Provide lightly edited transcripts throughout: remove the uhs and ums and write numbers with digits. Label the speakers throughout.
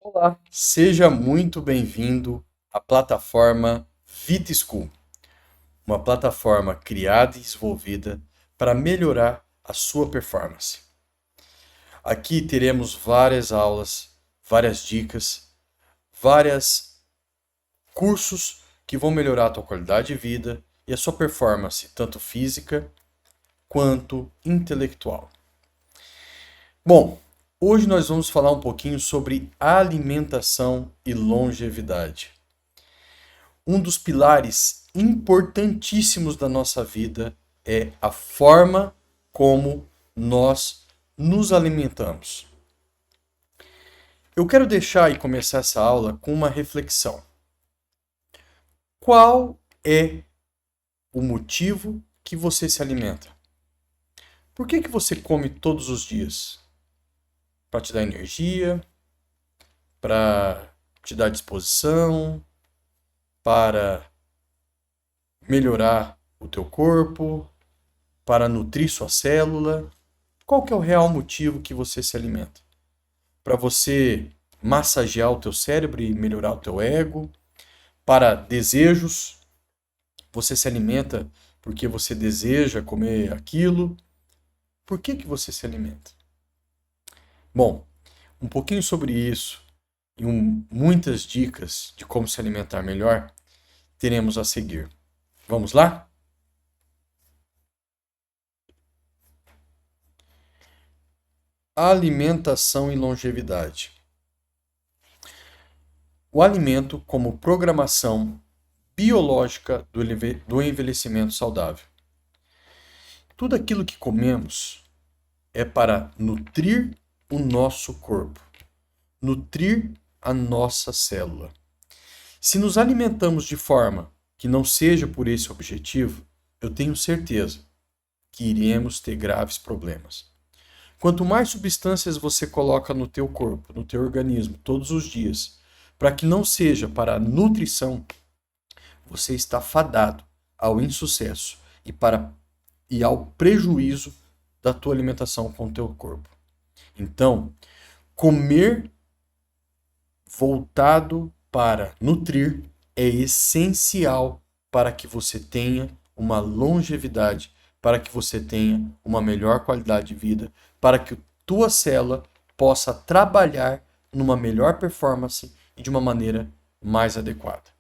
Speaker 1: Olá, seja muito bem-vindo à plataforma VitaSchool, uma plataforma criada e desenvolvida para melhorar a sua performance. Aqui teremos várias aulas, várias dicas, vários cursos que vão melhorar a tua qualidade de vida e a sua performance, tanto física quanto intelectual. Bom, hoje nós vamos falar um pouquinho sobre alimentação e longevidade. Um dos pilares importantíssimos da nossa vida é a forma como nós nos alimentamos. Eu quero deixar e começar essa aula com uma reflexão. Qual é o motivo que você se alimenta? Por que você come todos os dias? Para te dar energia? Para te dar disposição? Para melhorar o teu corpo? Para nutrir sua célula? Qual que é o real motivo que você se alimenta? Para você massagear o teu cérebro e melhorar o teu ego? Para desejos? Você se alimenta porque você deseja comer aquilo? Por que você se alimenta? Bom, um pouquinho sobre isso e muitas dicas de como se alimentar melhor teremos a seguir. Vamos lá? Alimentação e longevidade. O alimento como programação biológica do envelhecimento saudável. Tudo aquilo que comemos é para nutrir o nosso corpo, nutrir a nossa célula. Se nos alimentamos de forma que não seja por esse objetivo, eu tenho certeza que iremos ter graves problemas. Quanto mais substâncias você coloca no teu corpo, no teu organismo, todos os dias, para que não seja para a nutrição, você está fadado ao insucesso e ao prejuízo da tua alimentação com o teu corpo. Então, comer voltado para nutrir é essencial para que você tenha uma longevidade, para que você tenha uma melhor qualidade de vida, para que tua célula possa trabalhar numa melhor performance e de uma maneira mais adequada.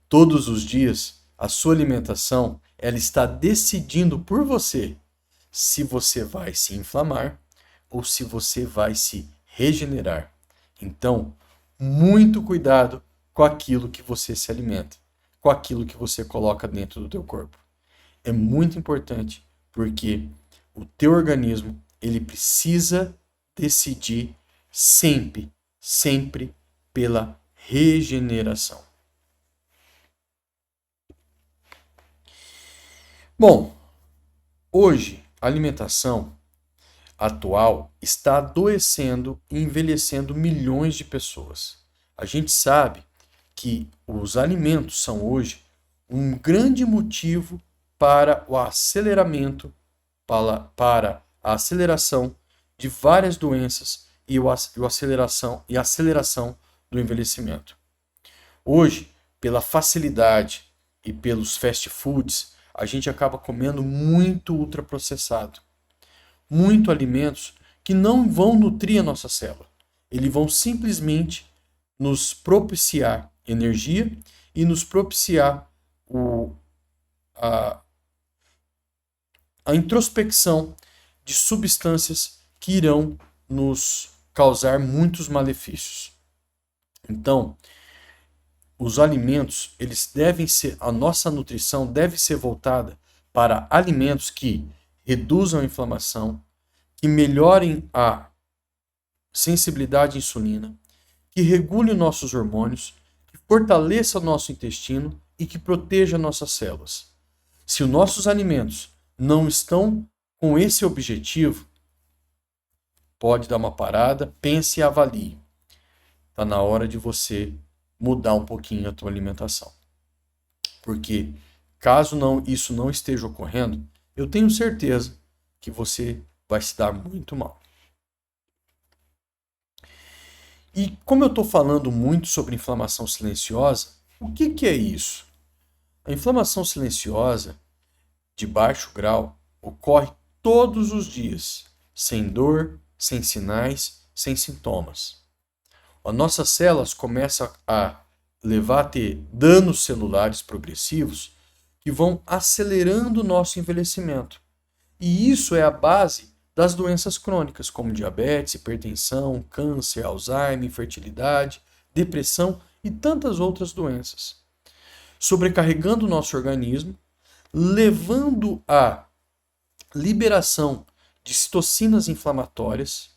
Speaker 1: Todos os dias, a sua alimentação ela está decidindo por você se você vai se inflamar ou se você vai se regenerar. Então, muito cuidado com aquilo que você se alimenta, com aquilo que você coloca dentro do teu corpo. É muito importante porque o teu organismo ele precisa decidir sempre, sempre pela regeneração. Bom, hoje a alimentação atual está adoecendo e envelhecendo milhões de pessoas. A gente sabe que os alimentos são hoje um grande motivo para o aceleramento, para a aceleração de várias doenças e a aceleração do envelhecimento. Hoje, pela facilidade e pelos fast foods, a gente acaba comendo muito ultraprocessado, muito alimentos que não vão nutrir a nossa célula. Eles vão simplesmente nos propiciar energia e nos propiciar a, a introspecção de substâncias que irão nos causar muitos malefícios. Então, os alimentos, a nossa nutrição deve ser voltada para alimentos que reduzam a inflamação, que melhorem a sensibilidade à insulina, que regulem nossos hormônios, que fortaleça o nosso intestino e que proteja nossas células. Se os nossos alimentos não estão com esse objetivo, pode dar uma parada, pense e avalie. Está na hora de você mudar um pouquinho a tua alimentação. Porque caso isso não esteja ocorrendo, eu tenho certeza que você vai se dar muito mal. E como eu estou falando muito sobre inflamação silenciosa, o que é isso? A inflamação silenciosa de baixo grau ocorre todos os dias, sem dor, sem sinais, sem sintomas. As nossas células começam a levar a ter danos celulares progressivos que vão acelerando o nosso envelhecimento. E isso é a base das doenças crônicas, como diabetes, hipertensão, câncer, Alzheimer, infertilidade, depressão e tantas outras doenças. Sobrecarregando o nosso organismo, levando à liberação de citocinas inflamatórias,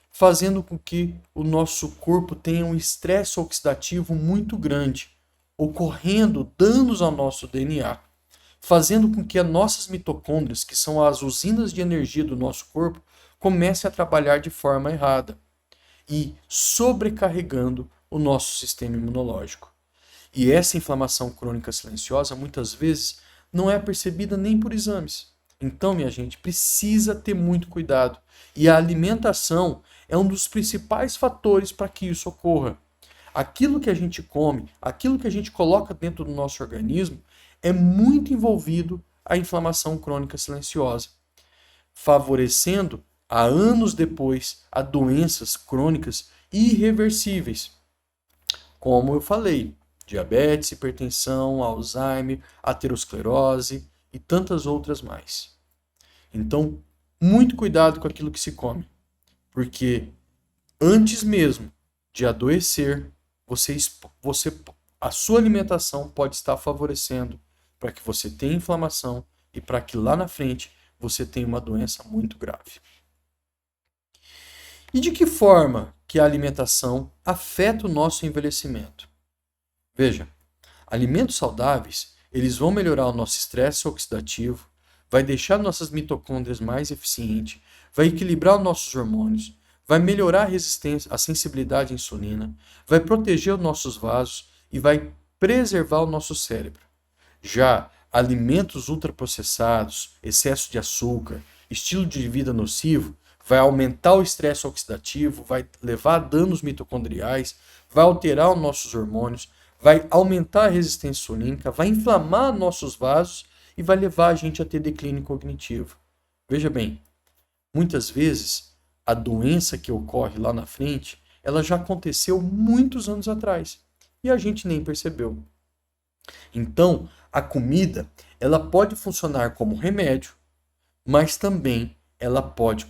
Speaker 1: fazendo com que o nosso corpo tenha um estresse oxidativo muito grande, ocorrendo danos ao nosso DNA, fazendo com que as nossas mitocôndrias, que são as usinas de energia do nosso corpo, comecem a trabalhar de forma errada e sobrecarregando o nosso sistema imunológico. E essa inflamação crônica silenciosa muitas vezes não é percebida nem por exames. Então, minha gente, precisa ter muito cuidado. E a alimentação é um dos principais fatores para que isso ocorra. Aquilo que a gente come, aquilo que a gente coloca dentro do nosso organismo, é muito envolvido a inflamação crônica silenciosa, favorecendo, a anos depois, a doenças crônicas irreversíveis. Como eu falei, diabetes, hipertensão, Alzheimer, aterosclerose e tantas outras mais. Então, muito cuidado com aquilo que se come, porque antes mesmo de adoecer, a sua alimentação pode estar favorecendo para que você tenha inflamação e para que lá na frente você tenha uma doença muito grave. E de que forma que a alimentação afeta o nosso envelhecimento? Veja, alimentos saudáveis, eles vão melhorar o nosso estresse oxidativo, vai deixar nossas mitocôndrias mais eficientes, vai equilibrar os nossos hormônios, vai melhorar a resistência, a sensibilidade à insulina, vai proteger os nossos vasos e vai preservar o nosso cérebro. Já alimentos ultraprocessados, excesso de açúcar, estilo de vida nocivo, vai aumentar o estresse oxidativo, vai levar a danos mitocondriais, vai alterar os nossos hormônios, vai aumentar a resistência insulínica, vai inflamar nossos vasos e vai levar a gente a ter declínio cognitivo. Veja bem, muitas vezes a doença que ocorre lá na frente, ela já aconteceu muitos anos atrás e a gente nem percebeu. Então, a comida, ela pode funcionar como remédio, mas também ela pode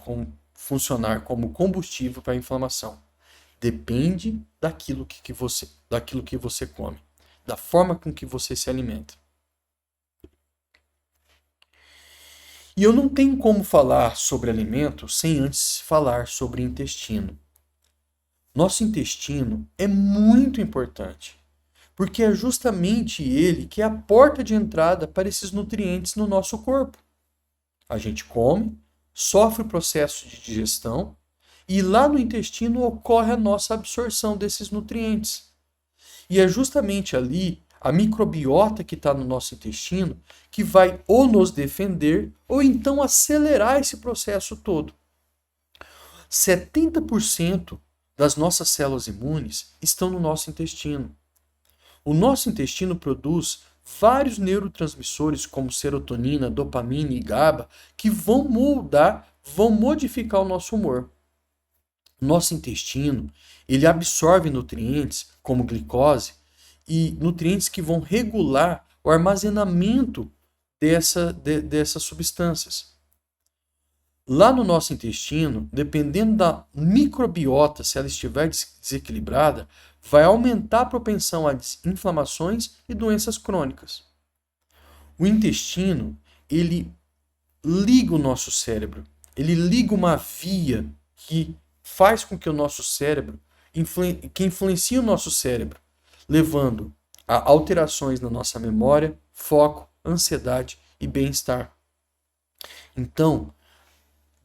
Speaker 1: funcionar como combustível para a inflamação. Depende daquilo que você come, da forma com que você se alimenta. E eu não tenho como falar sobre alimento sem antes falar sobre intestino. Nosso intestino é muito importante, porque é justamente ele que é a porta de entrada para esses nutrientes no nosso corpo. A gente come, sofre o processo de digestão e lá no intestino ocorre a nossa absorção desses nutrientes. E é justamente ali a microbiota que está no nosso intestino que vai ou nos defender ou então acelerar esse processo todo. 70% das nossas células imunes estão no nosso intestino. O nosso intestino produz vários neurotransmissores como serotonina, dopamina e GABA que vão modificar o nosso humor. Nosso intestino, ele absorve nutrientes como glicose e nutrientes que vão regular o armazenamento dessas substâncias. Lá no nosso intestino, dependendo da microbiota, se ela estiver desequilibrada, vai aumentar a propensão a inflamações e doenças crônicas. O intestino, ele liga o nosso cérebro, ele liga uma via que faz com que o nosso cérebro, que influencia o nosso cérebro, levando a alterações na nossa memória, foco, ansiedade e bem-estar. Então,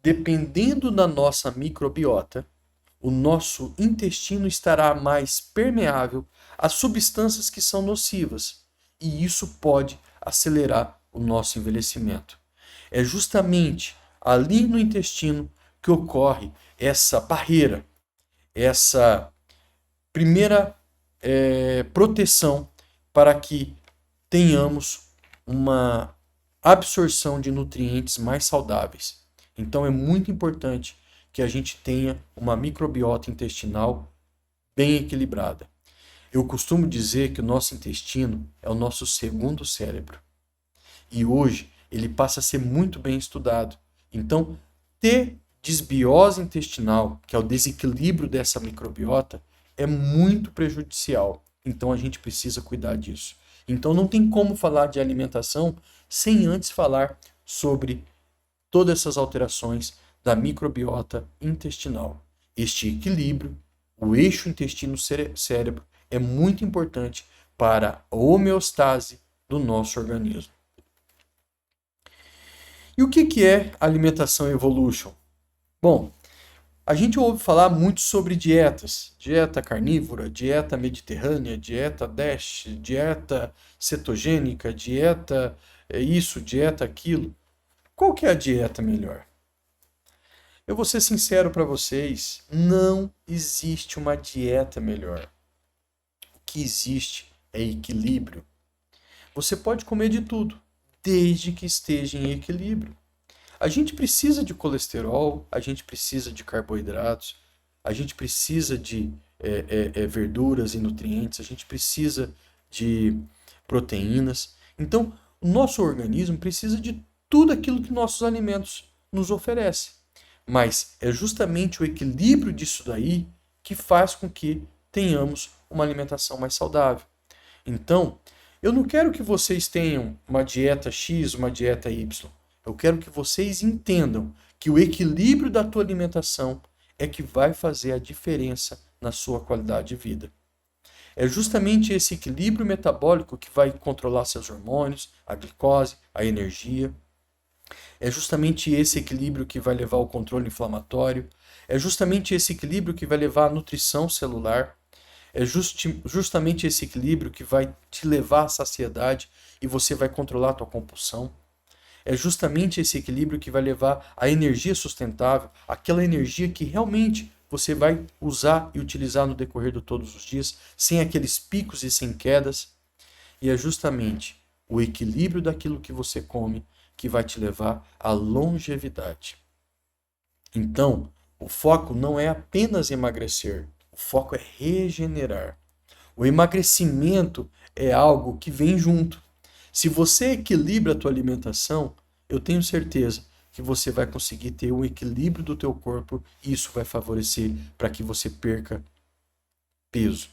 Speaker 1: dependendo da nossa microbiota, o nosso intestino estará mais permeável a substâncias que são nocivas, e isso pode acelerar o nosso envelhecimento. É justamente ali no intestino que ocorre essa barreira, essa primeira proteção para que tenhamos uma absorção de nutrientes mais saudáveis. Então é muito importante que a gente tenha uma microbiota intestinal bem equilibrada. Eu costumo dizer que o nosso intestino é o nosso segundo cérebro. E hoje ele passa a ser muito bem estudado. Então, ter desbiose intestinal, que é o desequilíbrio dessa microbiota, é muito prejudicial. Então a gente precisa cuidar disso. Então não tem como falar de alimentação sem antes falar sobre todas essas alterações da microbiota intestinal. Este equilíbrio, o eixo intestino-cérebro, é muito importante para a homeostase do nosso organismo. E o que é alimentação evolution? Bom, a gente ouve falar muito sobre dietas, dieta carnívora, dieta mediterrânea, dieta DASH, dieta cetogênica, dieta isso, dieta aquilo. Qual que é a dieta melhor? Eu vou ser sincero para vocês, não existe uma dieta melhor. O que existe é equilíbrio. Você pode comer de tudo, desde que esteja em equilíbrio. A gente precisa de colesterol, a gente precisa de carboidratos, a gente precisa de verduras e nutrientes, a gente precisa de proteínas. Então, o nosso organismo precisa de tudo aquilo que nossos alimentos nos oferecem. Mas é justamente o equilíbrio disso daí que faz com que tenhamos uma alimentação mais saudável. Então, eu não quero que vocês tenham uma dieta X, uma dieta Y. Eu quero que vocês entendam que o equilíbrio da tua alimentação é que vai fazer a diferença na sua qualidade de vida. É justamente esse equilíbrio metabólico que vai controlar seus hormônios, a glicose, a energia. É justamente esse equilíbrio que vai levar ao controle inflamatório. É justamente esse equilíbrio que vai levar à nutrição celular. É justamente esse equilíbrio que vai te levar à saciedade e você vai controlar a tua compulsão. É justamente esse equilíbrio que vai levar à energia sustentável, aquela energia que realmente você vai usar e utilizar no decorrer de todos os dias, sem aqueles picos e sem quedas. E é justamente o equilíbrio daquilo que você come que vai te levar à longevidade. Então, o foco não é apenas emagrecer, o foco é regenerar. O emagrecimento é algo que vem junto. Se você equilibra a tua alimentação, eu tenho certeza que você vai conseguir ter um equilíbrio do teu corpo e isso vai favorecer para que você perca peso.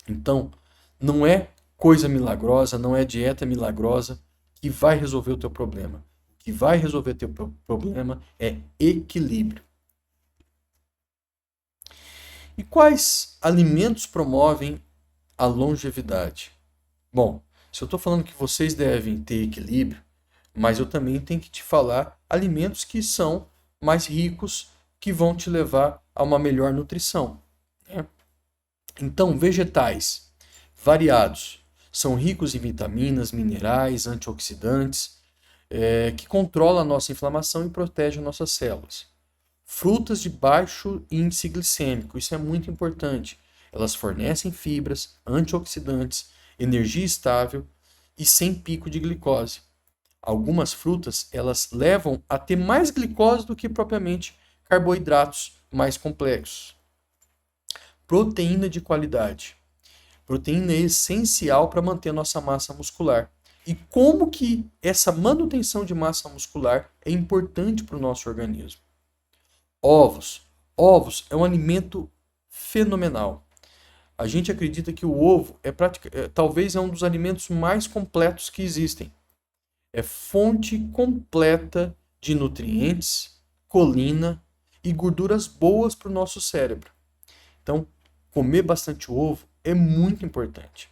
Speaker 1: Então, não é coisa milagrosa, não é dieta milagrosa que vai resolver o teu problema. O que vai resolver o teu problema é equilíbrio. E quais alimentos promovem a longevidade? Bom, se eu estou falando que vocês devem ter equilíbrio, mas eu também tenho que te falar alimentos que são mais ricos, que vão te levar a uma melhor nutrição, né? Então, vegetais variados são ricos em vitaminas, minerais, antioxidantes, que controlam a nossa inflamação e protegem nossas células. Frutas de baixo índice glicêmico, isso é muito importante. Elas fornecem fibras, antioxidantes, energia estável e sem pico de glicose. Algumas frutas, elas levam a ter mais glicose do que propriamente carboidratos mais complexos. Proteína de qualidade. Proteína é essencial para manter a nossa massa muscular. E como que essa manutenção de massa muscular é importante para o nosso organismo? Ovos. Ovos é um alimento fenomenal. A gente acredita que o ovo talvez é um dos alimentos mais completos que existem. É fonte completa de nutrientes, colina e gorduras boas para o nosso cérebro. Então, comer bastante ovo é muito importante.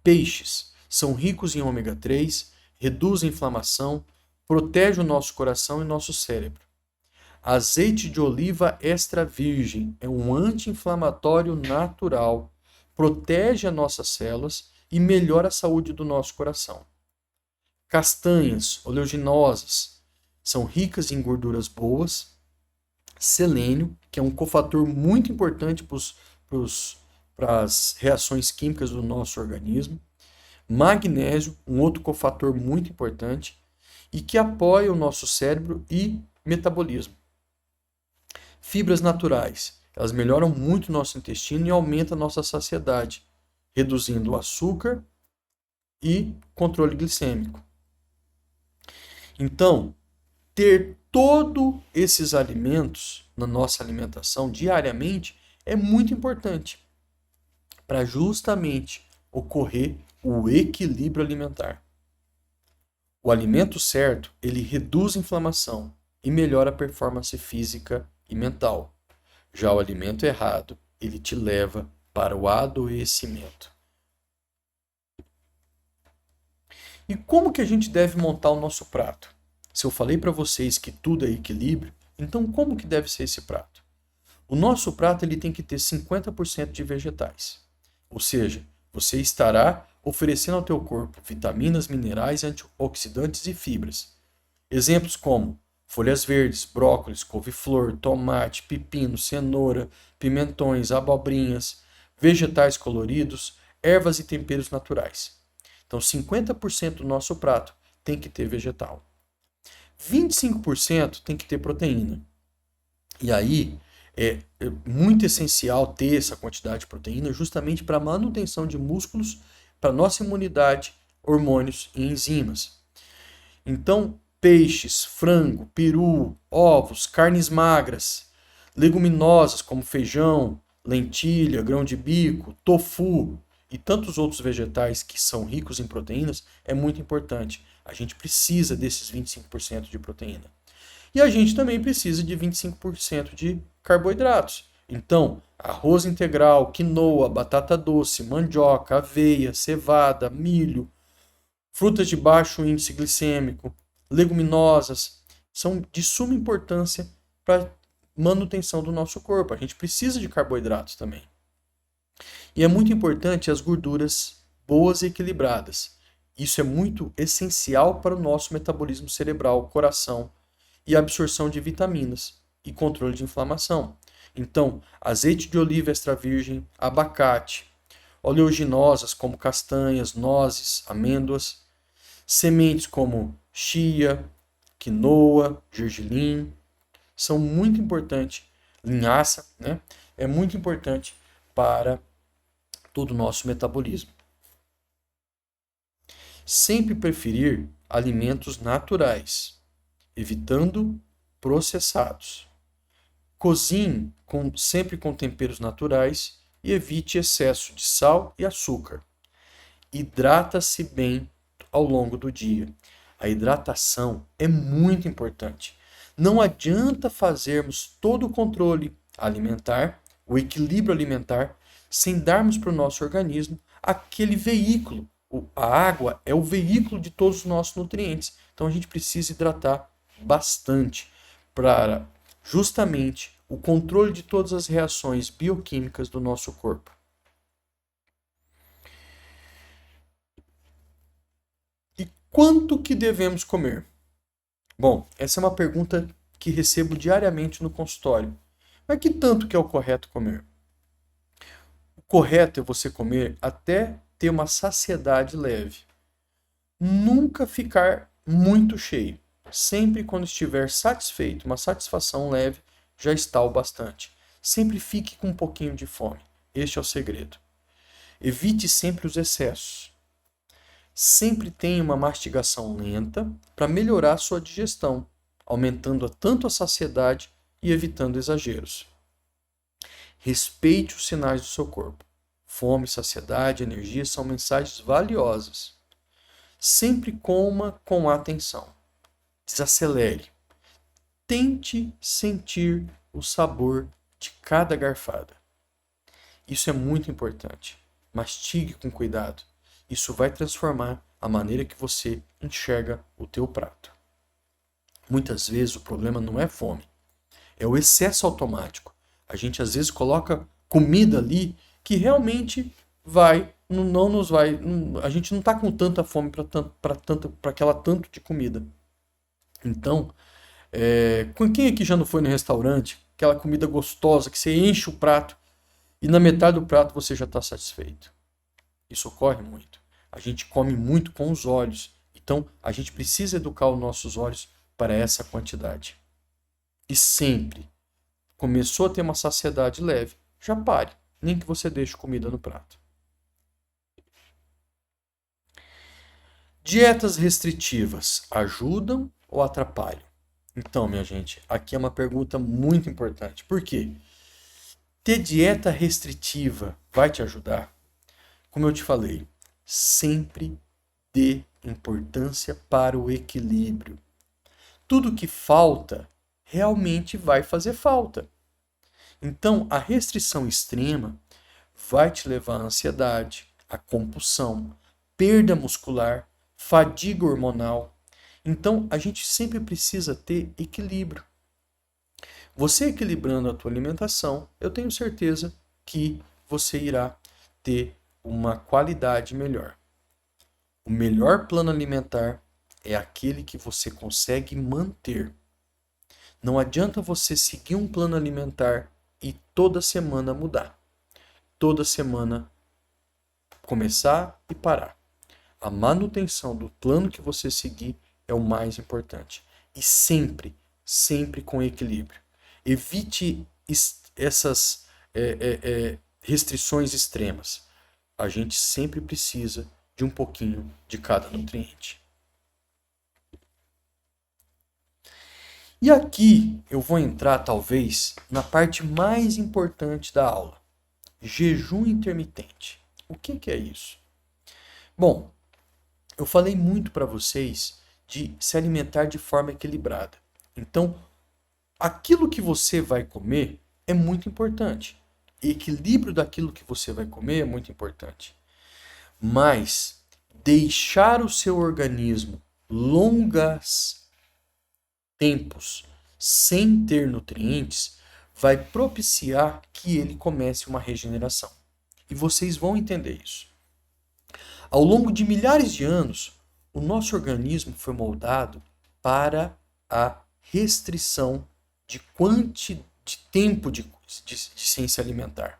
Speaker 1: Peixes são ricos em ômega 3, reduzem a inflamação, protegem o nosso coração e nosso cérebro. Azeite de oliva extra virgem é um anti-inflamatório natural, protege as nossas células e melhora a saúde do nosso coração. Castanhas oleaginosas são ricas em gorduras boas, selênio, que é um cofator muito importante para para as reações químicas do nosso organismo. Magnésio, um outro cofator muito importante, e que apoia o nosso cérebro e metabolismo. Fibras naturais, elas melhoram muito o nosso intestino e aumentam a nossa saciedade, reduzindo o açúcar e controle glicêmico. Então, ter todos esses alimentos na nossa alimentação diariamente é muito importante para justamente ocorrer o equilíbrio alimentar. O alimento certo, ele reduz a inflamação e melhora a performance física e mental. Já o alimento errado, ele te leva para o adoecimento. E como que a gente deve montar o nosso prato? Se eu falei para vocês que tudo é equilíbrio, então como que deve ser esse prato? O nosso prato ele tem que ter 50% de vegetais. Ou seja, você estará oferecendo ao teu corpo vitaminas, minerais, antioxidantes e fibras. Exemplos como folhas verdes, brócolis, couve-flor, tomate, pepino, cenoura, pimentões, abobrinhas, vegetais coloridos, ervas e temperos naturais. Então, 50% do nosso prato tem que ter vegetal. 25% tem que ter proteína. E aí, é muito essencial ter essa quantidade de proteína justamente para a manutenção de músculos, para nossa imunidade, hormônios e enzimas. Então, peixes, frango, peru, ovos, carnes magras, leguminosas como feijão, lentilha, grão de bico, tofu e tantos outros vegetais que são ricos em proteínas é muito importante. A gente precisa desses 25% de proteína. E a gente também precisa de 25% de carboidratos. Então, arroz integral, quinoa, batata doce, mandioca, aveia, cevada, milho, frutas de baixo índice glicêmico, leguminosas, são de suma importância para a manutenção do nosso corpo. A gente precisa de carboidratos também. E é muito importante as gorduras boas e equilibradas. Isso é muito essencial para o nosso metabolismo cerebral, coração e absorção de vitaminas e controle de inflamação. Então, azeite de oliva extra virgem, abacate, oleaginosas como castanhas, nozes, amêndoas, sementes como chia, quinoa, gergelim, são muito importantes, linhaça, né? É muito importante para todo o nosso metabolismo. Sempre preferir alimentos naturais, evitando processados. Cozinhe sempre com temperos naturais e evite excesso de sal e açúcar. Hidrata-se bem ao longo do dia. A hidratação é muito importante. Não adianta fazermos todo o controle alimentar, o equilíbrio alimentar, sem darmos para o nosso organismo aquele veículo. A água é o veículo de todos os nossos nutrientes. Então a gente precisa hidratar bastante para justamente o controle de todas as reações bioquímicas do nosso corpo. E quanto que devemos comer? Bom, essa é uma pergunta que recebo diariamente no consultório. Mas que tanto que é o correto comer? O correto é você comer até ter uma saciedade leve. Nunca ficar muito cheio. Sempre quando estiver satisfeito, uma satisfação leve, já está o bastante. Sempre fique com um pouquinho de fome. Este é o segredo. Evite sempre os excessos. Sempre tenha uma mastigação lenta para melhorar a sua digestão, aumentando tanto a saciedade e evitando exageros. Respeite os sinais do seu corpo. Fome, saciedade, energia são mensagens valiosas. Sempre coma com atenção. Desacelere. Tente sentir o sabor de cada garfada. Isso é muito importante. Mastigue com cuidado. Isso vai transformar a maneira que você enxerga o teu prato. Muitas vezes o problema não é fome, é o excesso automático. A gente às vezes coloca comida ali que realmente não nos vai, a gente não está com tanta fome para aquela tanto de comida. Então, quem aqui já não foi no restaurante, aquela comida gostosa que você enche o prato e na metade do prato você já está satisfeito. Isso ocorre muito. A gente come muito com os olhos, então a gente precisa educar os nossos olhos para essa quantidade. E sempre começou a ter uma saciedade leve, já pare, nem que você deixe comida no prato. Dietas restritivas ajudam ou atrapalham? Então, minha gente, aqui é uma pergunta muito importante. Por quê? Ter dieta restritiva vai te ajudar? Como eu te falei, sempre dê importância para o equilíbrio. Tudo que falta realmente vai fazer falta. Então, a restrição extrema vai te levar à ansiedade, à compulsão, perda muscular, fadiga hormonal. Então, a gente sempre precisa ter equilíbrio. Você equilibrando a tua alimentação, eu tenho certeza que você irá ter uma qualidade melhor. O melhor plano alimentar é aquele que você consegue manter. Não adianta você seguir um plano alimentar e toda semana mudar. Toda semana começar e parar. A manutenção do plano que você seguir é o mais importante. E sempre, sempre com equilíbrio. Evite essas restrições extremas. A gente sempre precisa de um pouquinho de cada nutriente. E aqui eu vou entrar, talvez, na parte mais importante da aula. Jejum intermitente. O que é isso? Bom, eu falei muito para vocês de se alimentar de forma equilibrada. Então, aquilo que você vai comer é muito importante. O equilíbrio daquilo que você vai comer é muito importante. Mas deixar o seu organismo longas tempos sem ter nutrientes vai propiciar que ele comece uma regeneração. E vocês vão entender isso. Ao longo de milhares de anos, o nosso organismo foi moldado para a restrição de tempo de sem se alimentar.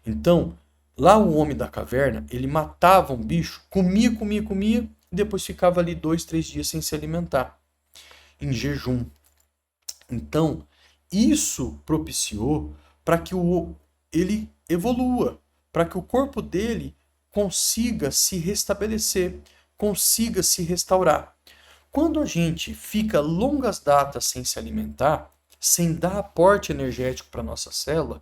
Speaker 1: Então, lá o homem da caverna, ele matava um bicho, comia, e depois ficava ali 2, 3 dias sem se alimentar, em jejum. Então, isso propiciou para que ele evolua, para que o corpo dele consiga se restabelecer, consiga se restaurar. Quando a gente fica longas datas sem se alimentar, sem dar aporte energético para a nossa célula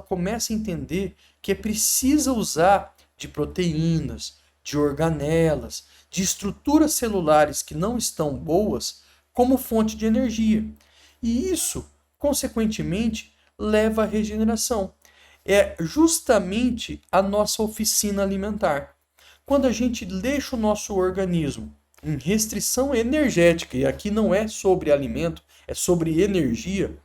Speaker 1: começa a entender que é preciso usar de proteínas, de organelas, de estruturas celulares que não estão boas como fonte de energia. E isso, consequentemente, leva à regeneração. É justamente a nossa oficina alimentar. Quando a gente deixa o nosso organismo em restrição energética, e aqui não é sobre alimento, é sobre energia,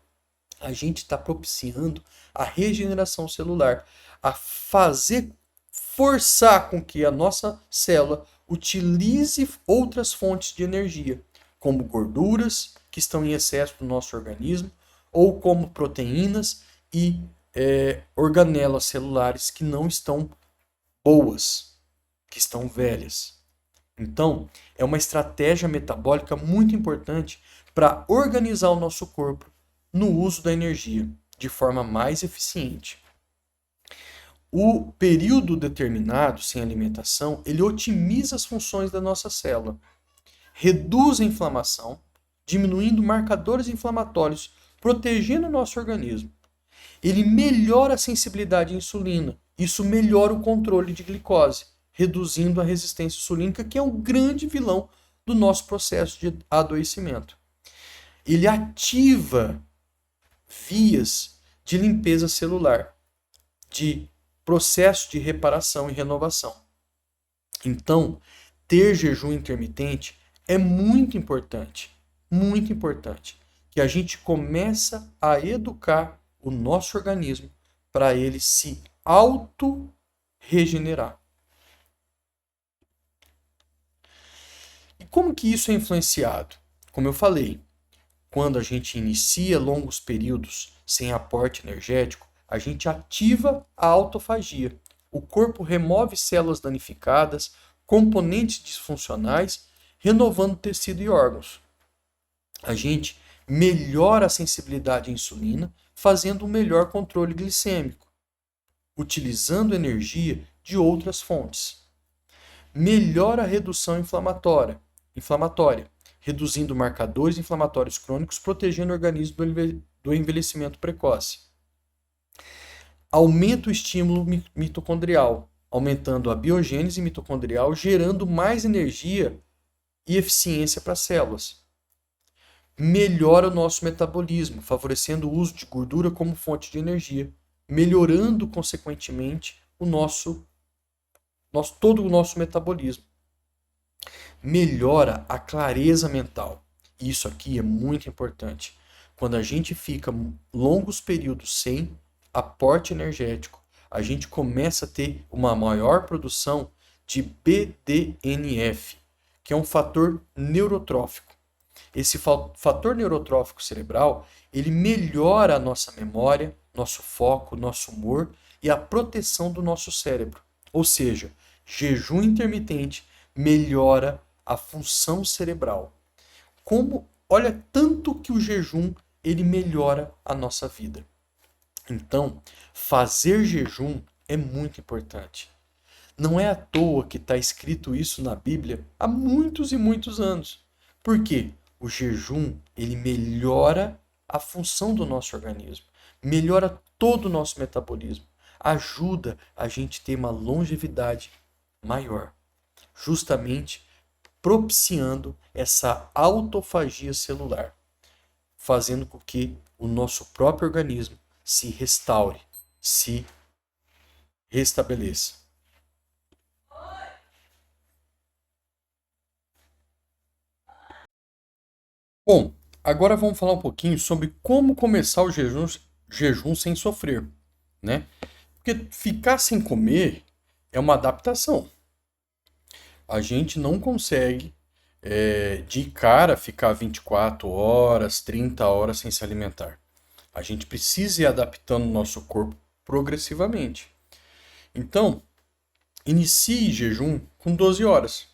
Speaker 1: a gente está propiciando a regeneração celular, a forçar com que a nossa célula utilize outras fontes de energia, como gorduras que estão em excesso no nosso organismo, ou como proteínas e organelas celulares que não estão boas, que estão velhas. Então, é uma estratégia metabólica muito importante para organizar o nosso corpo no uso da energia de forma mais eficiente. O período determinado sem alimentação, ele otimiza as funções da nossa célula, reduz a inflamação, diminuindo marcadores inflamatórios, protegendo o nosso organismo. Ele melhora a sensibilidade à insulina. Isso melhora o controle de glicose, reduzindo a resistência insulínica, que é um grande vilão do nosso processo de adoecimento. Ele ativa vias de limpeza celular, de processo de reparação e renovação. Então, ter jejum intermitente é muito importante, que a gente começa a educar o nosso organismo para ele se auto-regenerar. E como que isso é influenciado? Como eu falei, quando a gente inicia longos períodos sem aporte energético, A gente ativa a autofagia. O corpo remove células danificadas, componentes disfuncionais, renovando tecido e órgãos. A gente melhora a sensibilidade à insulina, fazendo um melhor controle glicêmico, utilizando energia de outras fontes. Melhora a redução inflamatória, reduzindo marcadores inflamatórios crônicos, protegendo o organismo do envelhecimento precoce. Aumenta o estímulo mitocondrial, aumentando a biogênese mitocondrial, gerando mais energia e eficiência para as células. Melhora o nosso metabolismo, favorecendo o uso de gordura como fonte de energia, melhorando, consequentemente, todo o nosso metabolismo. Melhora a clareza mental. Isso aqui é muito importante. Quando a gente fica longos períodos sem aporte energético, a gente começa a ter uma maior produção de BDNF, que é um fator neurotrófico. Esse fator neurotrófico cerebral, ele melhora a nossa memória, nosso foco, nosso humor e a proteção do nosso cérebro. Ou seja, jejum intermitente melhora a função cerebral. Olha tanto que o jejum ele melhora a nossa vida. Então, fazer jejum é muito importante. Não é à toa que está escrito isso na Bíblia há muitos e muitos anos. Por quê? O jejum ele melhora a função do nosso organismo, melhora todo o nosso metabolismo, ajuda a gente a ter uma longevidade maior, justamente propiciando essa autofagia celular, fazendo com que o nosso próprio organismo se restaure, se restabeleça. Bom, agora vamos falar um pouquinho sobre como começar o jejum sem sofrer, né? Porque ficar sem comer é uma adaptação. A gente não consegue, de cara, ficar 24 horas, 30 horas sem se alimentar. A gente precisa ir adaptando o nosso corpo progressivamente. Então, inicie jejum com 12 horas.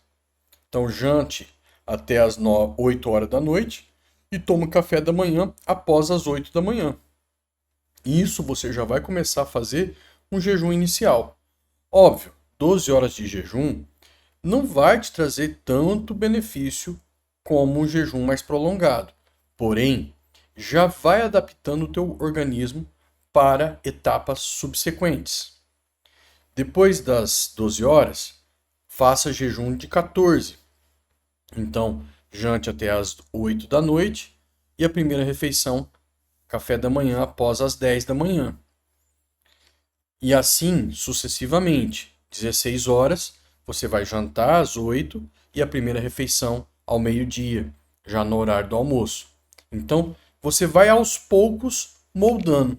Speaker 1: Então, jante até as 8 horas da noite e tome café da manhã após as 8 da manhã. Isso você já vai começar a fazer um jejum inicial. Óbvio, 12 horas de jejum não vai te trazer tanto benefício como um jejum mais prolongado. Porém, já vai adaptando o teu organismo para etapas subsequentes. Depois das 12 horas, faça jejum de 14. Então, jante até as 8 da noite e a primeira refeição, café da manhã, após as 10 da manhã. E assim sucessivamente. 16 horas, você vai jantar às 8 e a primeira refeição ao meio-dia, já no horário do almoço. Então, você vai aos poucos moldando.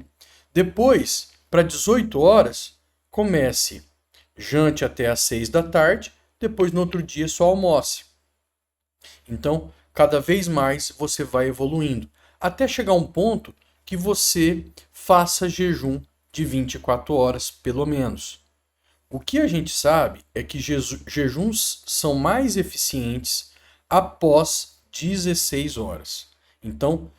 Speaker 1: Depois, para 18 horas, comece jante até às 6 da tarde, depois no outro dia só almoce. Então, cada vez mais você vai evoluindo, até chegar a um ponto que você faça jejum de 24 horas, pelo menos. O que a gente sabe é que jejuns são mais eficientes após 16 horas. Então,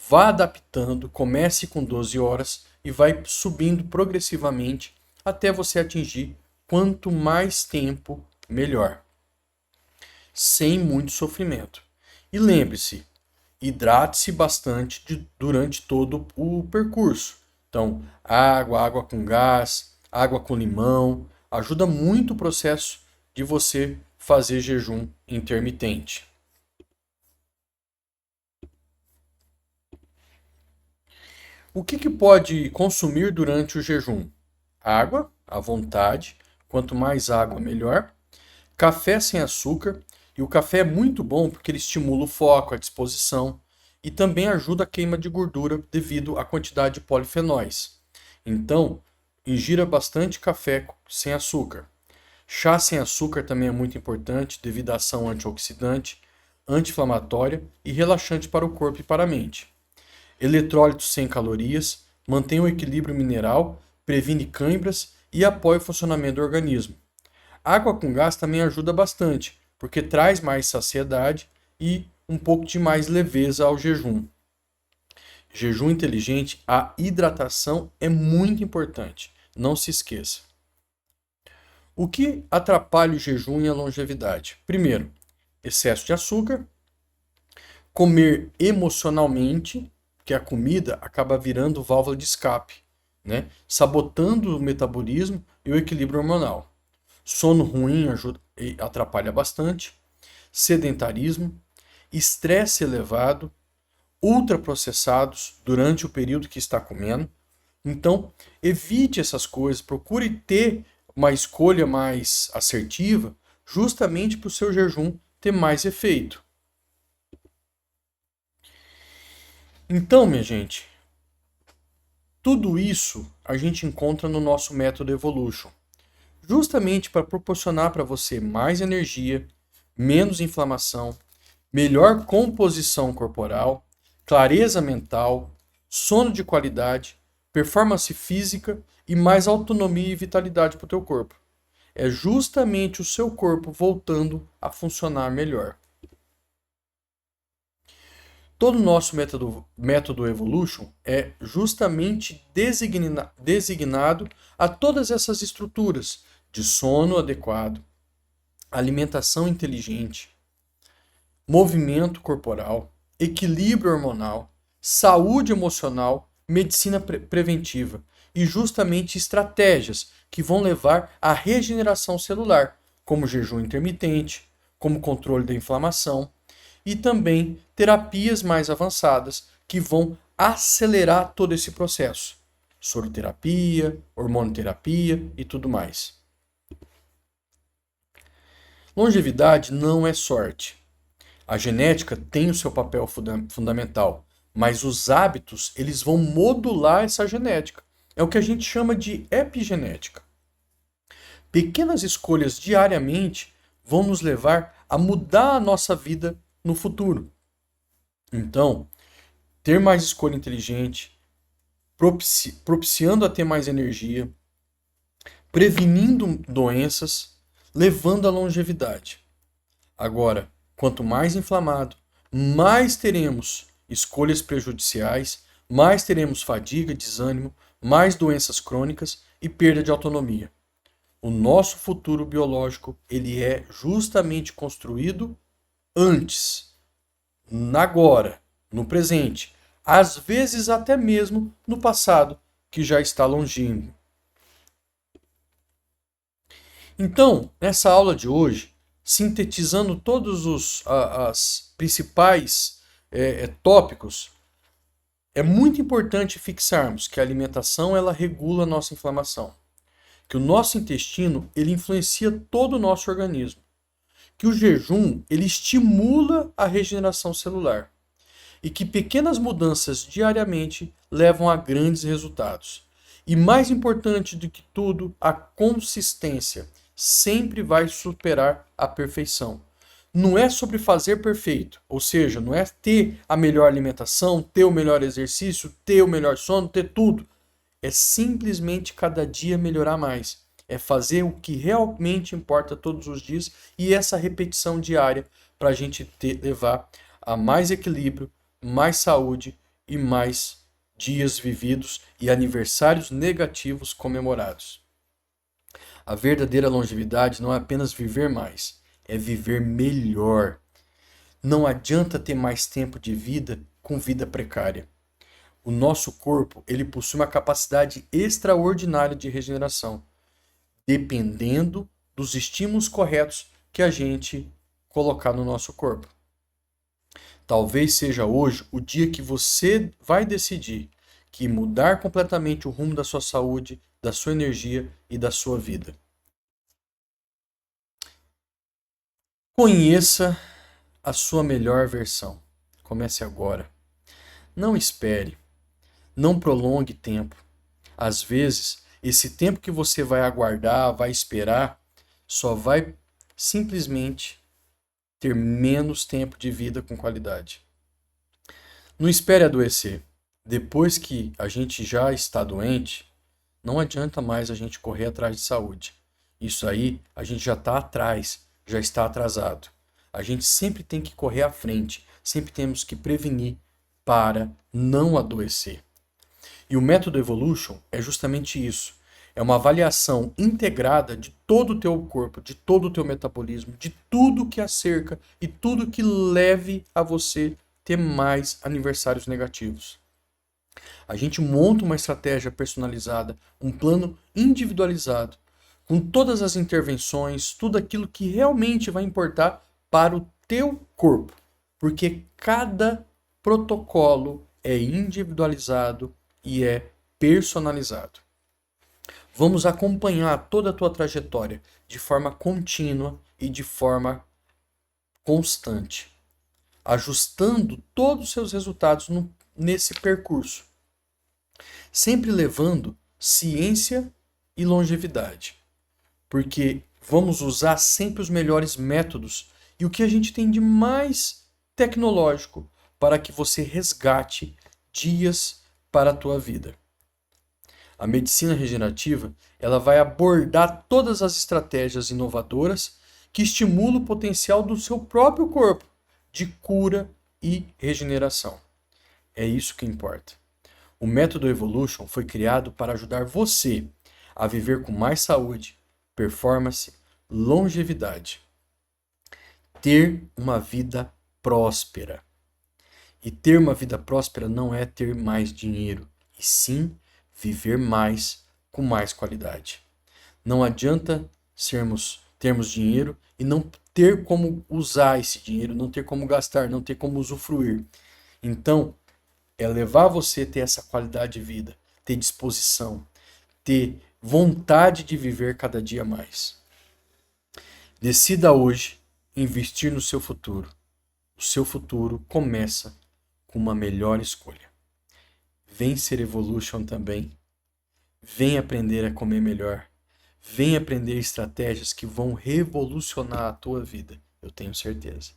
Speaker 1: vá adaptando, comece com 12 horas e vai subindo progressivamente até você atingir quanto mais tempo, melhor. Sem muito sofrimento. E lembre-se, hidrate-se bastante durante todo o percurso. Então, água com gás, água com limão, ajuda muito o processo de você fazer jejum intermitente. O que pode consumir durante o jejum? Água, à vontade. Quanto mais água, melhor. Café sem açúcar. E o café é muito bom porque ele estimula o foco, a disposição e também ajuda a queima de gordura devido à quantidade de polifenóis. Então, ingira bastante café sem açúcar. Chá sem açúcar também é muito importante devido à ação antioxidante, anti-inflamatória e relaxante para o corpo e para a mente. Eletrólitos sem calorias, mantém o equilíbrio mineral, previne cãibras e apoia o funcionamento do organismo. Água com gás também ajuda bastante, porque traz mais saciedade e um pouco de mais leveza ao jejum. Jejum inteligente, a hidratação é muito importante, não se esqueça. O que atrapalha o jejum e a longevidade? Primeiro, excesso de açúcar, comer emocionalmente, que a comida acaba virando válvula de escape, né? Sabotando o metabolismo e o equilíbrio hormonal. Sono ruim atrapalha bastante, sedentarismo, estresse elevado, ultraprocessados durante o período que está comendo. Então, evite essas coisas, procure ter uma escolha mais assertiva, justamente para o seu jejum ter mais efeito. Então, minha gente, tudo isso a gente encontra no nosso método Evolution, justamente para proporcionar para você mais energia, menos inflamação, melhor composição corporal, clareza mental, sono de qualidade, performance física e mais autonomia e vitalidade para o teu corpo. É justamente o seu corpo voltando a funcionar melhor. Todo o nosso método Evolution é justamente designado a todas essas estruturas de sono adequado, alimentação inteligente, movimento corporal, equilíbrio hormonal, saúde emocional, medicina preventiva e justamente estratégias que vão levar à regeneração celular, como jejum intermitente, como controle da inflamação e também terapias mais avançadas que vão acelerar todo esse processo. Soroterapia, hormonoterapia e tudo mais. Longevidade não é sorte. A genética tem o seu papel fundamental, mas os hábitos eles vão modular essa genética. É o que a gente chama de epigenética. Pequenas escolhas diariamente vão nos levar a mudar a nossa vida no futuro. Então, ter mais escolha inteligente, propiciando a ter mais energia, prevenindo doenças, levando à longevidade. Agora, quanto mais inflamado, mais teremos escolhas prejudiciais, mais teremos fadiga, desânimo, mais doenças crônicas e perda de autonomia. O nosso futuro biológico, ele é justamente construído antes, agora, no presente, às vezes até mesmo no passado, que já está longínquo. Então, nessa aula de hoje, sintetizando todos os principais tópicos, é muito importante fixarmos que a alimentação ela regula a nossa inflamação, que o nosso intestino ele influencia todo o nosso organismo, que o jejum ele estimula a regeneração celular e que pequenas mudanças diariamente levam a grandes resultados. E mais importante do que tudo, a consistência sempre vai superar a perfeição. Não é sobre fazer perfeito, ou seja, não é ter a melhor alimentação, ter o melhor exercício, ter o melhor sono, ter tudo. É simplesmente cada dia melhorar mais. É fazer o que realmente importa todos os dias e essa repetição diária para a gente levar a mais equilíbrio, mais saúde e mais dias vividos e aniversários negativos comemorados. A verdadeira longevidade não é apenas viver mais, é viver melhor. Não adianta ter mais tempo de vida com vida precária. O nosso corpo, ele possui uma capacidade extraordinária de regeneração, dependendo dos estímulos corretos que a gente colocar no nosso corpo. Talvez seja hoje o dia que você vai decidir que mudar completamente o rumo da sua saúde, da sua energia e da sua vida. Conheça a sua melhor versão. Comece agora. Não espere. Não prolongue tempo. Às vezes, esse tempo que você vai aguardar, vai esperar, só vai simplesmente ter menos tempo de vida com qualidade. Não espere adoecer. Depois que a gente já está doente, não adianta mais a gente correr atrás de saúde. Isso aí, a gente já está atrás, já está atrasado. A gente sempre tem que correr à frente, sempre temos que prevenir para não adoecer. E o método Evolution é justamente isso. É uma avaliação integrada de todo o teu corpo, de todo o teu metabolismo, de tudo que a cerca e tudo que leve a você ter mais aniversários negativos. A gente monta uma estratégia personalizada, um plano individualizado, com todas as intervenções, tudo aquilo que realmente vai importar para o teu corpo. Porque cada protocolo é individualizado e é personalizado. Vamos acompanhar toda a tua trajetória de forma contínua e de forma constante, ajustando todos os seus resultados nesse percurso, sempre levando ciência e longevidade, porque vamos usar sempre os melhores métodos e o que a gente tem de mais tecnológico para que você resgate dias para a tua vida. A medicina regenerativa, ela vai abordar todas as estratégias inovadoras que estimulam o potencial do seu próprio corpo de cura e regeneração. É isso que importa. O método Evolution foi criado para ajudar você a viver com mais saúde, performance, longevidade. Ter uma vida próspera. E ter uma vida próspera não é ter mais dinheiro, e sim viver mais com mais qualidade. Não adianta termos dinheiro e não ter como usar esse dinheiro, não ter como gastar, não ter como usufruir. Então, é levar você a ter essa qualidade de vida, ter disposição, ter vontade de viver cada dia mais. Decida hoje investir no seu futuro. O seu futuro começa com uma melhor escolha. Vem ser Evolution também. Vem aprender a comer melhor. Vem aprender estratégias que vão revolucionar a tua vida. Eu tenho certeza.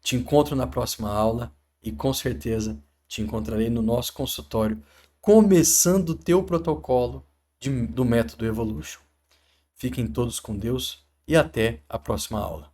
Speaker 1: Te encontro na próxima aula e com certeza te encontrarei no nosso consultório, começando o teu protocolo do método Evolution. Fiquem todos com Deus e até a próxima aula.